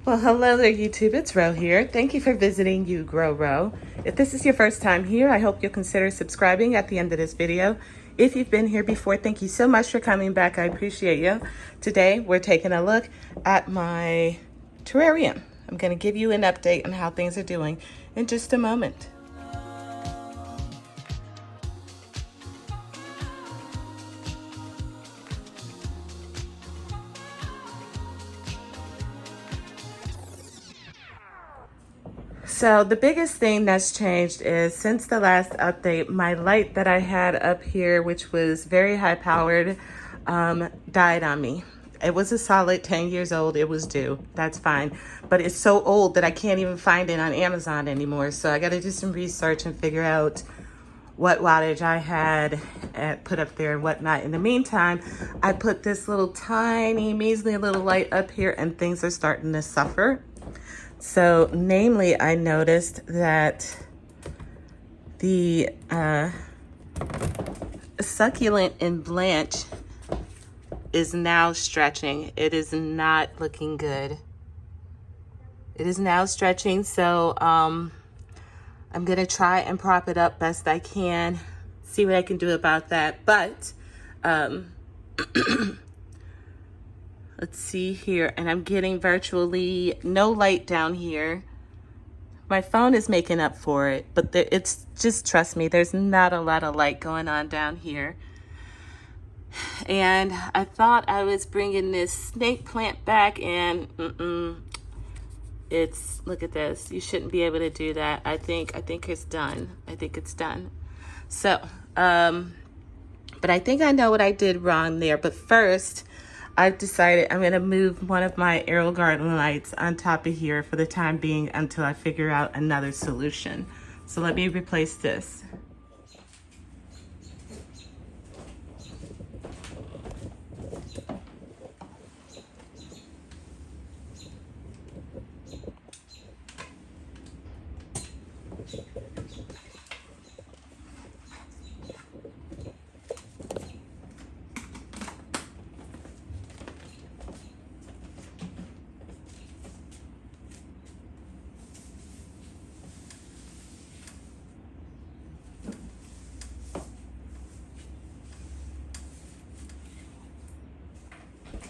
Well, hello there, YouTube. It's Ro here. Thank you for visiting You Grow Ro. If this is your first time here, I hope you'll consider subscribing at the end of this video. If you've been here before, thank you so much for coming back. I appreciate you. Today, we're taking a look at my terrarium. I'm going to give you an update on how things are doing in just a moment. So the biggest thing that's changed is since the last update, my light that I had up here, which was very high powered, died on me. It was a solid 10 years old. It was due. That's fine. But it's so old that I can't even find it on Amazon anymore. So I got to do some research and figure out what wattage I had put up there and whatnot. In the meantime, I put this little tiny, measly little light up here and things are starting to suffer. So, namely, I noticed that the Succulent in Blanche is now stretching. It is not looking good. It is now stretching, so I'm going to try and prop it up best I can, see what I can do about that. But, let's see here, and I'm getting virtually no light down here. My phone is making up for it, but it's just, trust me, there's not a lot of light going on down here. And I thought I was bringing this snake plant back, and it's, look at this. You shouldn't be able to do that. I think it's done. I think it's done. So, but I think I know what I did wrong there. But first, I've decided I'm going to move one of my AeroGarden lights on top of here for the time being until I figure out another solution. So let me replace this.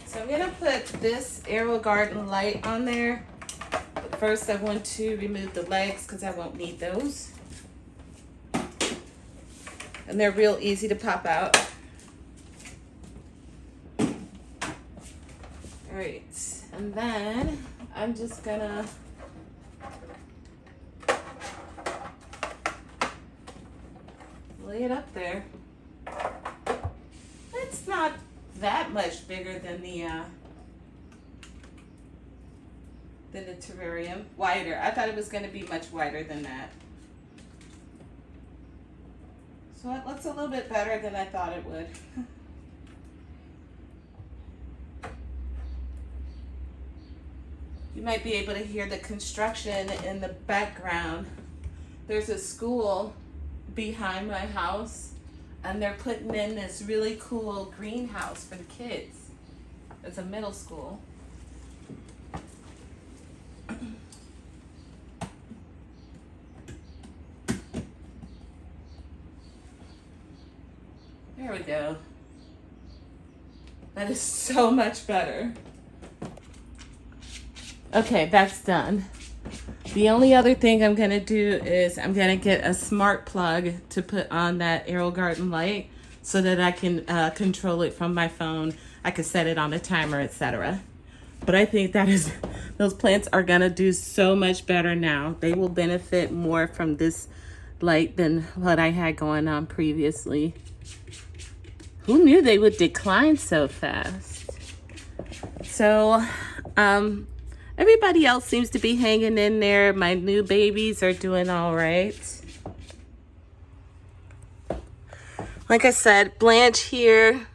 So I'm gonna put this AeroGarden light on there. But first I want to remove the legs because I won't need those. And they're real easy to pop out. All right, and then I'm just gonna lay it up there. It's not that much bigger than the terrarium. Wider. I thought it was going to be much wider than that. So it looks a little bit better than I thought it would. You might be able to hear the construction in the background. There's a school behind my house, and they're putting in this really cool greenhouse for the kids. It's a middle school. There we go. That is so much better. Okay, that's done. The only other thing I'm going to do is I'm going to get a smart plug to put on that AeroGarden light so that I can control it from my phone. I can set it on a timer, etc. But I think that is, those plants are going to do so much better now. They will benefit more from this light than what I had going on previously. Who knew they would decline so fast? So, everybody else seems to be hanging in there. My new babies are doing all right. Like I said, Blanche here,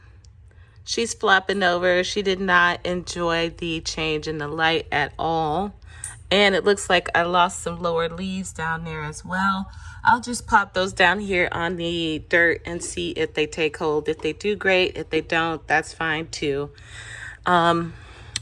she's flopping over. She did not enjoy the change in the light at all. And it looks like I lost some lower leaves down there as well. I'll just pop those down here on the dirt and see if they take hold. If they do, great. If they don't, that's fine too.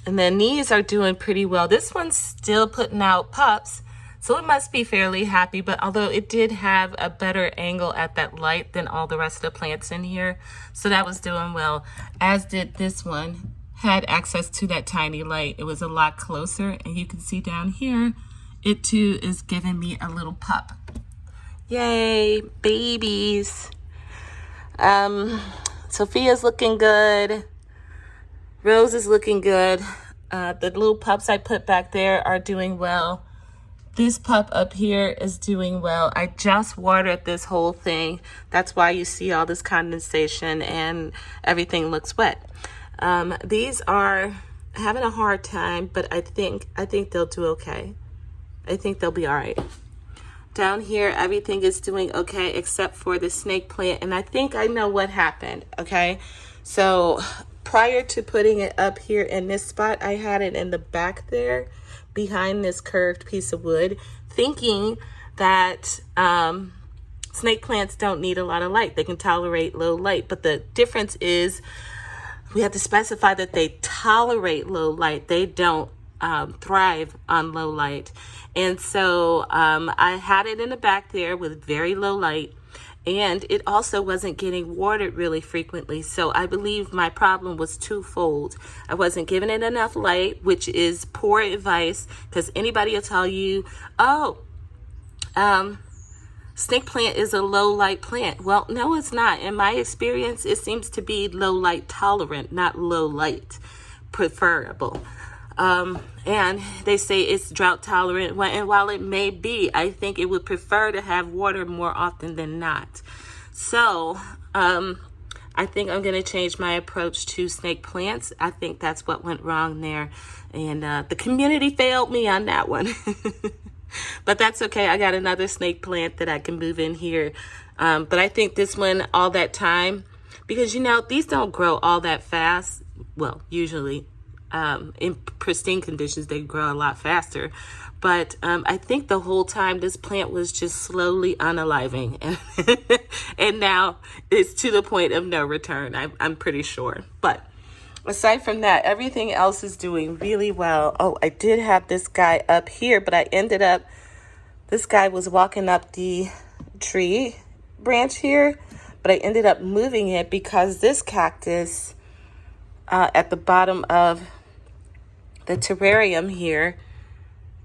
And then these are doing pretty well. This one's still putting out pups, so it must be fairly happy, but although it did have a better angle at that light than all the rest of the plants in here, so that was doing well, as did this one. Had access to that tiny light. It was a lot closer, and you can see down here, it too is giving me a little pup. Yay, babies. Sophia's looking good. Rose is looking good. The little pups I put back there are doing well. This pup up here is doing well. I just watered this whole thing. That's why you see all this condensation and everything looks wet. These are having a hard time, but I think they'll do okay. I think they'll be all right. Down here, everything is doing okay except for the snake plant, and I think I know what happened, okay? So prior to putting it up here in this spot, I had it in the back there behind this curved piece of wood, thinking that snake plants don't need a lot of light. They can tolerate low light, but the difference is we have to specify that they tolerate low light. They don't thrive on low light. And so I had it in the back there with very low light, and it also wasn't getting watered really frequently. So I believe my problem was twofold. I wasn't giving it enough light, which is poor advice, because anybody will tell you, oh, snake plant is a low light plant. Well, no, it's not. In my experience, it seems to be low light tolerant, not low light preferable. And they say it's drought tolerant. And while it may be, I think it would prefer to have water more often than not. So, I think I'm going to change my approach to snake plants. I think that's what went wrong there. And, the community failed me on that one. But that's okay. I got another snake plant that I can move in here. But I think this one, all that time, because, you know, these don't grow all that fast. Well, usually. In pristine conditions, they grow a lot faster. But I think the whole time this plant was just slowly unaliving. And now it's to the point of no return, I'm pretty sure. But aside from that, everything else is doing really well. Oh, I did have this guy up here, but I ended up, this guy was walking up the tree branch here, but I ended up moving it because this cactus at the bottom of the terrarium here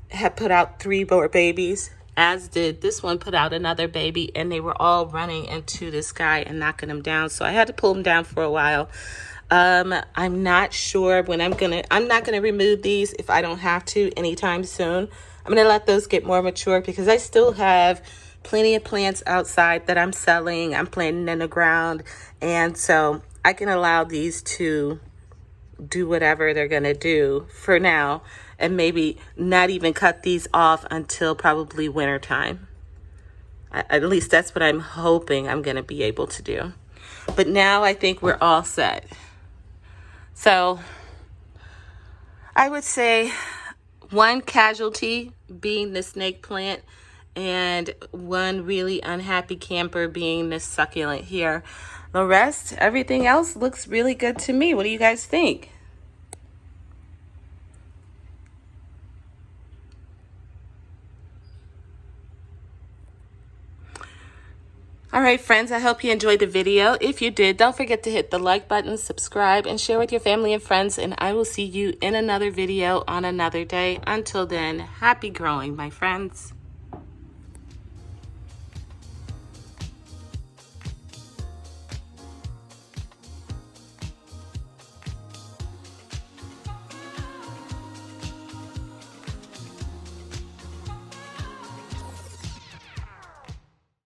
had put out 3 more babies, as did this one put out another baby, and they were all running into this guy and knocking him down. So I had to pull him down for a while. I'm not sure when I'm not gonna remove these if I don't have to anytime soon. I'm gonna let those get more mature because I still have plenty of plants outside that I'm selling. I'm planting in the ground, and so I can allow these to do whatever they're gonna do for now, and maybe not even cut these off until probably winter time. At least that's what I'm hoping I'm gonna be able to do. But now I think we're all set. So I would say one casualty being the snake plant, and one really unhappy camper being this succulent here. The rest, everything else looks really good to me. What do you guys think? All right, friends, I hope you enjoyed the video. If you did, don't forget to hit the like button, subscribe, and share with your family and friends. And I will see you in another video on another day. Until then, happy growing, my friends.